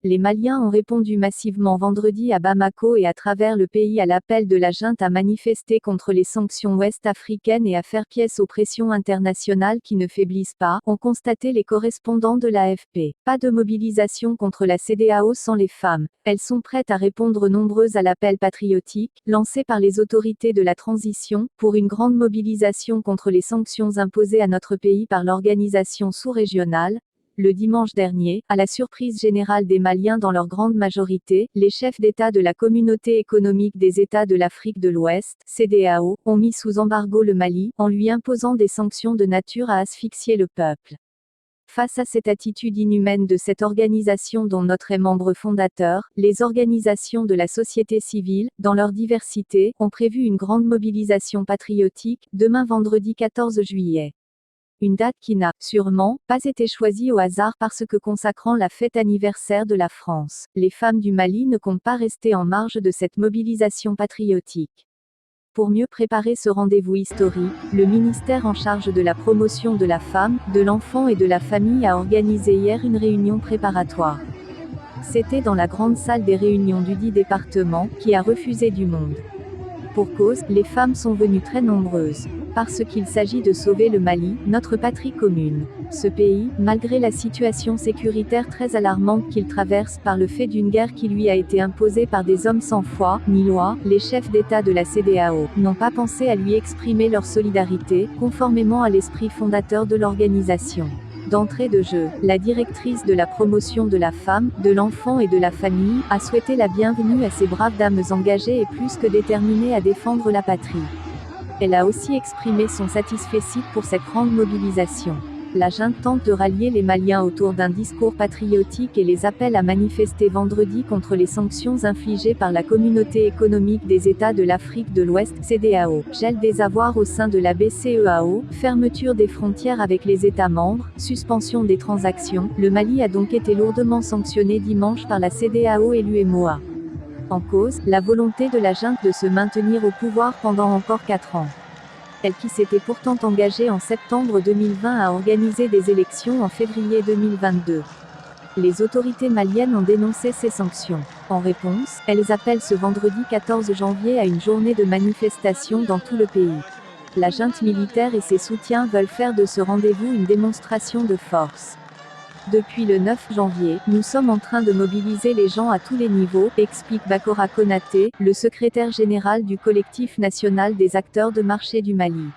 Les Maliens ont répondu massivement vendredi à Bamako et à travers le pays à l'appel de la junte à manifester contre les sanctions ouest-africaines et à faire pièce aux pressions internationales qui ne faiblissent pas, ont constaté les correspondants de l'AFP. Pas de mobilisation contre la CEDEAO sans les femmes. Elles sont prêtes à répondre nombreuses à l'appel patriotique, lancé par les autorités de la transition, pour une grande mobilisation contre les sanctions imposées à notre pays par l'organisation sous-régionale. Le dimanche dernier, à la surprise générale des Maliens dans leur grande majorité, les chefs d'État de la Communauté économique des États de l'Afrique de l'Ouest, CEDEAO, ont mis sous embargo le Mali, en lui imposant des sanctions de nature à asphyxier le peuple. Face à cette attitude inhumaine de cette organisation dont notre est membre fondateur, les organisations de la société civile, dans leur diversité, ont prévu une grande mobilisation patriotique, demain vendredi 14 juillet. Une date qui n'a, sûrement, pas été choisie au hasard parce que consacrant la fête anniversaire de la France, les femmes du Mali ne comptent pas rester en marge de cette mobilisation patriotique. Pour mieux préparer ce rendez-vous historique, le ministère en charge de la promotion de la femme, de l'enfant et de la famille a organisé hier une réunion préparatoire. C'était dans la grande salle des réunions du dit département, qui a refusé du monde. Pour cause, les femmes sont venues très nombreuses. Parce qu'il s'agit de sauver le Mali, notre patrie commune. Ce pays, malgré la situation sécuritaire très alarmante qu'il traverse par le fait d'une guerre qui lui a été imposée par des hommes sans foi, ni loi, les chefs d'État de la CEDEAO n'ont pas pensé à lui exprimer leur solidarité, conformément à l'esprit fondateur de l'organisation. D'entrée de jeu, la directrice de la promotion de la femme, de l'enfant et de la famille, a souhaité la bienvenue à ces braves dames engagées et plus que déterminées à défendre la patrie. Elle a aussi exprimé son satisfecit pour cette grande mobilisation. La junte tente de rallier les Maliens autour d'un discours patriotique et les appelle à manifester vendredi contre les sanctions infligées par la Communauté économique des États de l'Afrique de l'Ouest, CEDEAO, gel des avoirs au sein de la BCEAO, fermeture des frontières avec les États membres, suspension des transactions. Le Mali a donc été lourdement sanctionné dimanche par la CEDEAO et l'UEMOA. En cause, la volonté de la junte de se maintenir au pouvoir pendant encore 4 ans. Elle qui s'était pourtant engagée en septembre 2020 à organiser des élections en février 2022. Les autorités maliennes ont dénoncé ces sanctions. En réponse, elles appellent ce vendredi 14 janvier à une journée de manifestation dans tout le pays. La junte militaire et ses soutiens veulent faire de ce rendez-vous une démonstration de force. Depuis le 9 janvier, nous sommes en train de mobiliser les gens à tous les niveaux, explique Bakora Konaté, le secrétaire général du collectif national des acteurs de marché du Mali.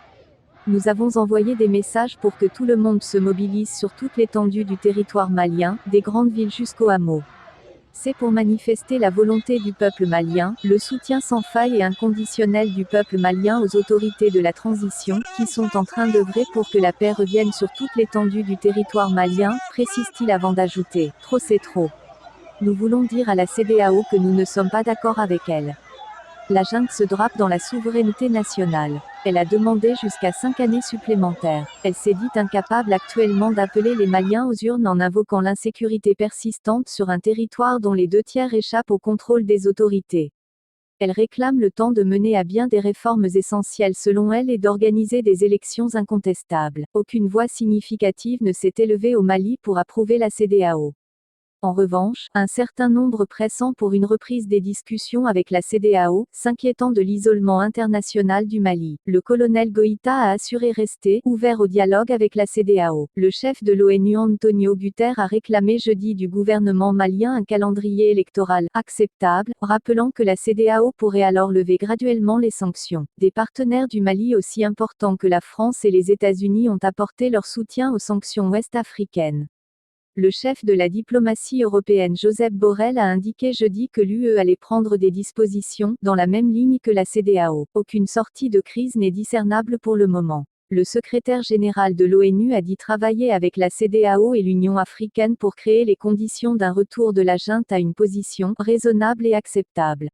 Nous avons envoyé des messages pour que tout le monde se mobilise sur toute l'étendue du territoire malien, des grandes villes jusqu'aux hameaux. C'est pour manifester la volonté du peuple malien, le soutien sans faille et inconditionnel du peuple malien aux autorités de la transition, qui sont en train d'œuvrer pour que la paix revienne sur toute l'étendue du territoire malien, précise-t-il avant d'ajouter, trop c'est trop. Nous voulons dire à la CEDEAO que nous ne sommes pas d'accord avec elle. La junte se drape dans la souveraineté nationale. Elle a demandé jusqu'à 5 années supplémentaires. Elle s'est dite incapable actuellement d'appeler les Maliens aux urnes en invoquant l'insécurité persistante sur un territoire dont les 2/3 échappent au contrôle des autorités. Elle réclame le temps de mener à bien des réformes essentielles selon elle et d'organiser des élections incontestables. Aucune voix significative ne s'est élevée au Mali pour approuver la CEDEAO. En revanche, un certain nombre pressant pour une reprise des discussions avec la CEDEAO, s'inquiétant de l'isolement international du Mali. Le colonel Goïta a assuré rester ouvert au dialogue avec la CEDEAO. Le chef de l'ONU Antonio Guterres a réclamé jeudi du gouvernement malien un calendrier électoral acceptable, rappelant que la CEDEAO pourrait alors lever graduellement les sanctions. Des partenaires du Mali aussi importants que la France et les États-Unis ont apporté leur soutien aux sanctions ouest-africaines. Le chef de la diplomatie européenne Josep Borrell a indiqué jeudi que l'UE allait prendre des dispositions, dans la même ligne que la CEDEAO. Aucune sortie de crise n'est discernable pour le moment. Le secrétaire général de l'ONU a dit travailler avec la CEDEAO et l'Union africaine pour créer les conditions d'un retour de la junte à une position raisonnable et acceptable.